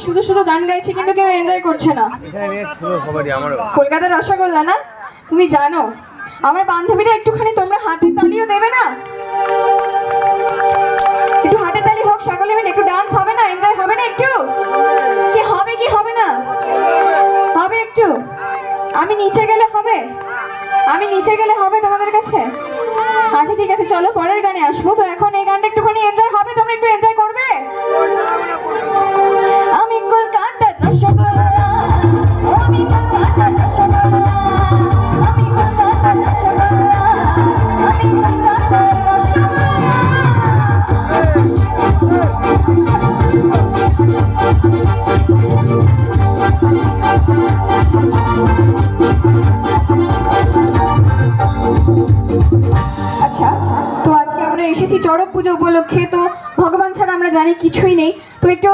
শুধু শুধু গান গাইছি কিন্তু কেউ এনজয় করছে না। কলকাতার রসগোল্লা না, তুমি জানো আমার বান্ধবীরা একটুখানি তোমরা হাতের তালিও দেবে না? একটু হাতের তালি হোক সকলে মিলে, একটু ডান্স হবে না, এনজয় হবে না একটু? কি হবে কি হবে না? হবে একটু? আমি নিচে গেলে হবে? আমি নিচে গেলে হবে তোমাদের কাছে? আচ্ছা ঠিক আছে, চলো পরের গানে আসবো। তো এখন এই গানটা একটুখানি এনজয় হবে, তোমরা একটু এনজয় করবে? আমি কলকাতার রসগোল্লা, আমি কলকাতার রসগোল্লা, আমি কলকাতার রসগোল্লা, আমি কলকাতার রসগোল্লা। আচ্ছা, তো আজকে আমরা এসেছি চড়ক পুজো উপলক্ষে। তো ভগবান ছাড়া আমরা জানি কিছুই নেই। তো একটু